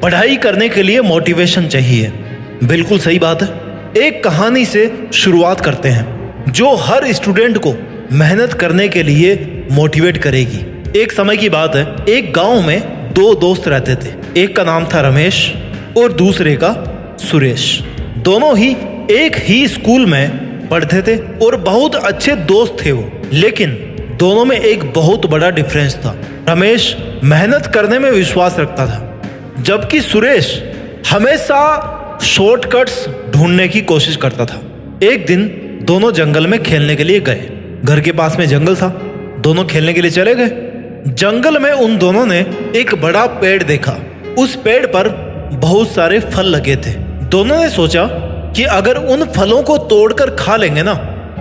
पढ़ाई करने के लिए मोटिवेशन चाहिए। बिल्कुल सही बात है। एक कहानी से शुरुआत करते हैं जो हर स्टूडेंट को मेहनत करने के लिए मोटिवेट करेगी। एक समय की बात है, एक गांव में दो दोस्त रहते थे। एक का नाम था रमेश और दूसरे का सुरेश। दोनों ही एक ही स्कूल में पढ़ते थे और बहुत अच्छे दोस्त थे वो। लेकिन दोनों में एक बहुत बड़ा डिफरेंस था। रमेश मेहनत करने में विश्वास रखता था, जबकि सुरेश हमेशा शॉर्टकट्स ढूंढने की कोशिश करता था। एक दिन दोनों जंगल में खेलने के लिए गए। घर के पास में जंगल था, दोनों खेलने के लिए चले गए। जंगल में उन दोनों ने एक बड़ा पेड़ देखा। उस पेड़ पर बहुत सारे फल लगे थे। दोनों ने सोचा कि अगर उन फलों को तोड़कर खा लेंगे ना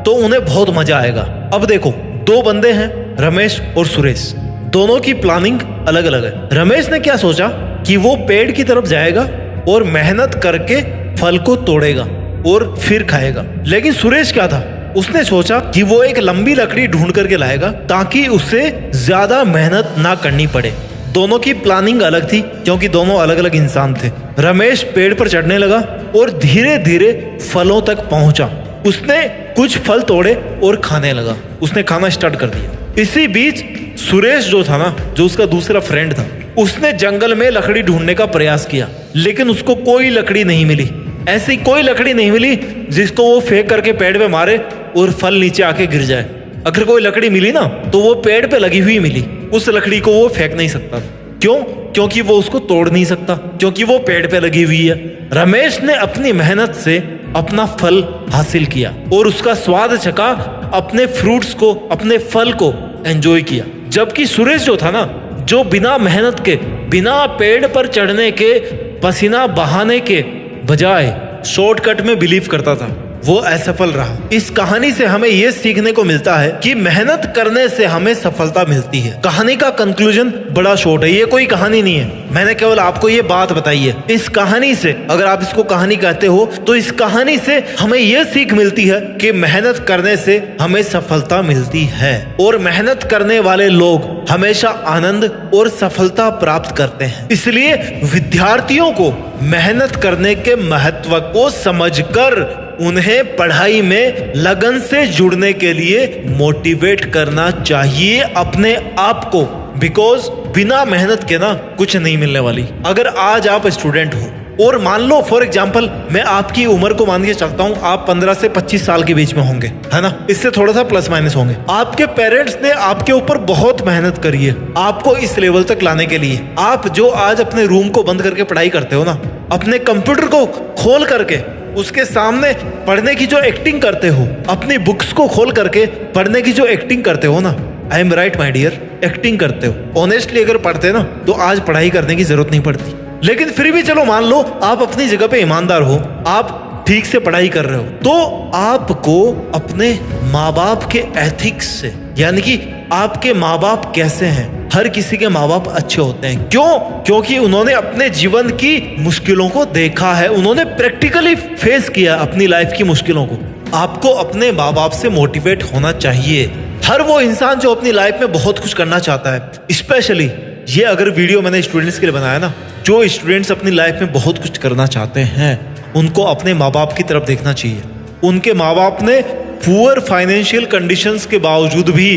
तो उन्हें बहुत मजा आएगा। अब देखो, दो बंदे हैं, रमेश और सुरेश। दोनों की प्लानिंग अलग अलग है। रमेश ने क्या सोचा कि वो पेड़ की तरफ जाएगा और मेहनत करके फल को तोड़ेगा और फिर खाएगा। लेकिन सुरेश क्या था, उसने सोचा कि वो एक लंबी लकड़ी ढूंढ करके लाएगा ताकि उसे ज्यादा मेहनत ना करनी पड़े। दोनों की प्लानिंग अलग थी क्योंकि दोनों अलग अलग इंसान थे। रमेश पेड़ पर चढ़ने लगा और धीरे धीरे फलों तक पहुंचा। उसने कुछ फल तोड़े और खाने लगा। उसने खाना स्टार्ट कर दिया। इसी बीच सुरेश जो था ना, जो उसका दूसरा फ्रेंड था, उसने जंगल में लकड़ी ढूंढने का प्रयास किया, लेकिन उसको कोई लकड़ी नहीं मिली। ऐसी कोई लकड़ी नहीं मिली जिसको वो फेंक करके पेड़ पे मारे और फल नीचे आके गिर जाए। अगर कोई लकड़ी मिली ना तो वो पेड़ पे लगी हुई मिली। उस लकड़ी को वो फेंक नहीं सकता। क्यों? क्योंकि वो उसको तोड़ नहीं सकता, क्योंकि वो पेड़ पे लगी हुई है। रमेश ने अपनी मेहनत से अपना फल हासिल किया और उसका स्वाद चखा, अपने फ्रूट्स को, अपने फल को एंजॉय किया। जबकि सुरेश जो था ना, जो बिना मेहनत के, बिना पेड़ पर चढ़ने के, पसीना बहाने के बजाय शॉर्टकट में बिलीव करता था, वो असफल रहा। इस कहानी से हमें यह सीखने को मिलता है कि मेहनत करने से हमें सफलता मिलती है। कहानी का कंक्लूजन बड़ा शॉर्ट है, ये कोई कहानी नहीं है, मैंने केवल आपको ये बात बताई है। इस कहानी से, अगर आप इसको कहानी कहते हो, तो इस कहानी से हमें यह सीख मिलती है कि मेहनत करने से हमें सफलता मिलती है और मेहनत करने वाले लोग हमेशा आनंद और सफलता प्राप्त करते हैं। इसलिए विद्यार्थियों को मेहनत करने के महत्व को समझकर उन्हें पढ़ाई में लगन से जुड़ने के लिए मोटिवेट करना चाहिए अपने आप को। बिकॉज बिना मेहनत के ना कुछ नहीं मिलने वाली। अगर आज आप स्टूडेंट हो और मान लो फॉर एग्जांपल मैं आपकी उम्र को मान के चलता हूँ, आप 15 से 25 साल के बीच में होंगे, है ना, इससे थोड़ा सा प्लस माइनस होंगे। आपके पेरेंट्स ने आपके ऊपर बहुत मेहनत करी है आपको इस लेवल तक लाने के लिए। आप जो आज अपने रूम को बंद करके पढ़ाई करते हो ना, अपने कंप्यूटर को खोल करके उसके सामने पढ़ने की जो एक्टिंग करते हो, अपनी बुक्स को खोल करके पढ़ने की जो एक्टिंग करते हो ना, I am right my dear, acting करते हो। ऑनेस्टली अगर पढ़ते ना तो आज पढ़ाई करने की जरूरत नहीं पड़ती। लेकिन फिर भी चलो मान लो आप अपनी जगह पे ईमानदार हो, आप ठीक से पढ़ाई कर रहे हो, तो आपको अपने माँ बाप के एथिक्स से, यानी कि आपके माँ बाप कैसे हैं, हर किसी के माँ बाप अच्छे होते हैं। क्यों? क्योंकि उन्होंने अपने जीवन की मुश्किलों को देखा है, उन्होंने प्रैक्टिकली फेस किया अपनी लाइफ की मुश्किलों को। आपको अपने माँ बाप से मोटिवेट होना चाहिए। हर वो इंसान जो अपनी लाइफ में बहुत कुछ करना चाहता है, स्पेशली ये अगर वीडियो मैंने स्टूडेंट्स के लिए बनाया ना, जो स्टूडेंट्स अपनी लाइफ में बहुत कुछ करना चाहते हैं, उनको अपने माँ बाप की तरफ देखना चाहिए। उनके माँ बाप ने पुअर फाइनेंशियल कंडीशंस के बावजूद भी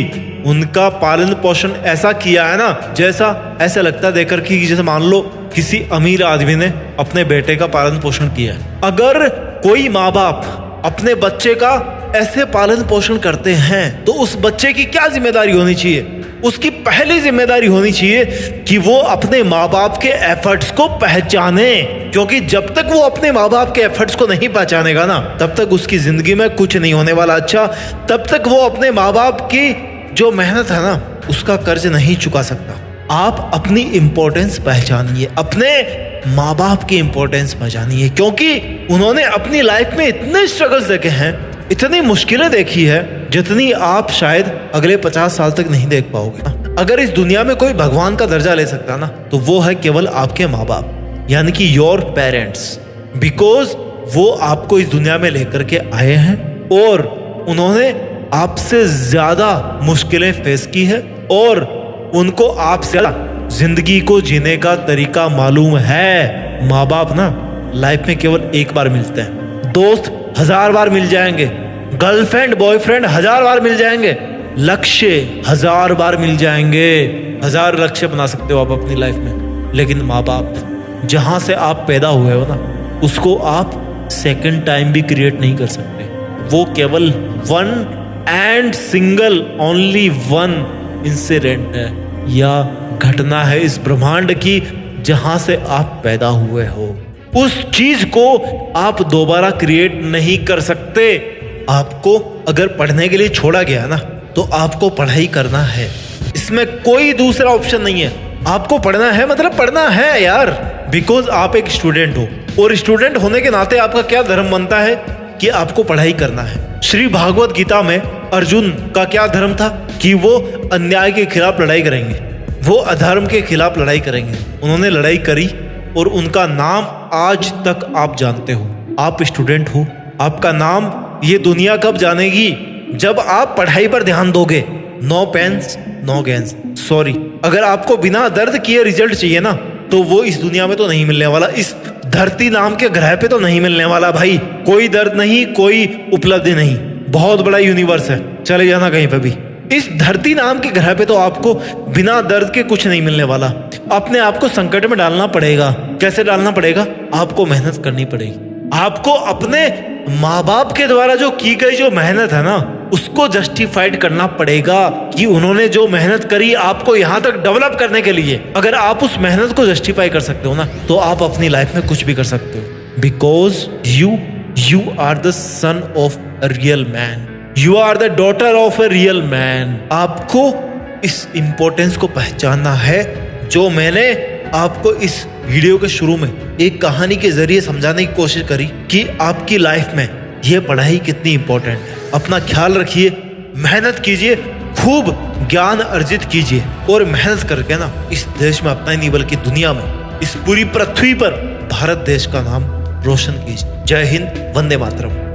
उनका पालन पोषण ऐसा किया है ना, जैसा ऐसा लगता देखकर कि जैसे मान लो किसी अमीर आदमी ने अपने बेटे का पालन पोषण किया है। अगर कोई माँ बाप अपने बच्चे का ऐसे पालन पोषण करते हैं तो उस बच्चे की क्या जिम्मेदारी होनी चाहिए? उसकी पहली जिम्मेदारी होनी चाहिए कि वो अपने माँ बाप के एफर्ट्स को पहचाने, क्योंकि जब तक वो अपने माँ बाप के एफर्ट्स को नहीं पहचानेगा ना, तब तक उसकी जिंदगी में कुछ नहीं होने वाला अच्छा। तब तक वो अपने माँ बाप की जो मेहनत है ना, उसका कर्ज नहीं चुका सकता। आप अपनी इंपॉर्टेंस पहचानिए, अपने माँ बाप की इंपॉर्टेंस पहचानिए, क्योंकि उन्होंने अपनी लाइफ में इतने स्ट्रगल्स देखे हैं, इतनी मुश्किलें देखी है, जितनी आप शायद अगले 50 साल तक नहीं देख पाओगे। अगर इस दुनिया में कोई भगवान का दर्जा ले सकता ना, तो वो है केवल आपके माँ बाप, यानी कि योर पेरेंट्स। बिकॉज वो आपको इस दुनिया में लेकर के आए हैं और उन्होंने आपसे ज्यादा मुश्किलें फेस की है और उनको आपसे जिंदगी को जीने का तरीका मालूम है। माँ बाप ना लाइफ में केवल एक बार मिलते हैं, दोस्त 1000 बार मिल जाएंगे, गर्लफ्रेंड बॉयफ्रेंड 1000 बार मिल जाएंगे, लक्ष्य 1000 बार मिल जाएंगे। 1000 लक्ष्य बना सकते हो आप अपनी लाइफ में, लेकिन माँ बाप जहां से आप पैदा हुए हो ना, उसको आप सेकंड टाइम भी क्रिएट नहीं कर सकते। वो केवल one and single only one incident है या घटना है इस ब्रह्मांड की जहां से आप पैदा हुए हो। उस चीज को आप दोबारा क्रिएट नहीं कर सकते। आपको अगर पढ़ने के लिए छोड़ा गया ना, तो आपको पढ़ाई करना है, इसमें कोई दूसरा ऑप्शन नहीं है। आपको पढ़ना है मतलब पढ़ना है यार, बिकॉज आप एक स्टूडेंट हो, और स्टूडेंट होने के नाते आपका क्या धर्म बनता है कि आपको पढ़ाई करना है। श्री भागवत गीता में अर्जुन का क्या धर्म था कि वो अन्याय के खिलाफ लड़ाई करेंगे, वो अधर्म के खिलाफ लड़ाई करेंगे। उन्होंने लड़ाई करी और उनका नाम आज तक आप जानते हो। आप स्टूडेंट हो, आपका नाम ये दुनिया कब जानेगी? जब आप पढ़ाई पर ध्यान दोगे। No pains no gains. Sorry, अगर आपको बिना दर्द किए रिजल्ट चाहिए ना, तो वो इस दुनिया में तो नहीं मिलने वाला, इस धरती नाम के ग्रह पे तो नहीं मिलने वाला भाई। कोई दर्द नहीं, कोई उपलब्धि नहीं, बहुत बड़ा यूनिवर्स है, चले जाना कहीं पे भी। इस धरती नाम के ग्रह पे तो आपको बिना दर्द के कुछ नहीं मिलने वाला। अपने आप को संकट में डालना पड़ेगा। कैसे डालना पड़ेगा? आपको मेहनत करनी पड़ेगी। आपको अपने माँ बाप के द्वारा जो की गई जो मेहनत है ना, उसको जस्टिफाइड करना पड़ेगा कि उन्होंने जो मेहनत करी आपको यहाँ तक डेवलप करने के लिए। अगर आप उस मेहनत को जस्टिफाई कर सकते हो ना, तो आप अपनी लाइफ में कुछ भी कर सकते हो। Because you are the son of a real man, you are the daughter of a real man. आपको इस इंपॉर्टेंस को पहचानना है, जो मैंने आपको इस वीडियो के शुरू में एक कहानी के जरिए समझाने की कोशिश करी कि आपकी लाइफ में यह पढ़ाई कितनी इंपॉर्टेंट है। अपना ख्याल रखिए, मेहनत कीजिए, खूब ज्ञान अर्जित कीजिए, और मेहनत करके ना इस देश में अपना ही नहीं बल्कि दुनिया में, इस पूरी पृथ्वी पर भारत देश का नाम रोशन कीजिए। जय हिंद, वंदे मातरम।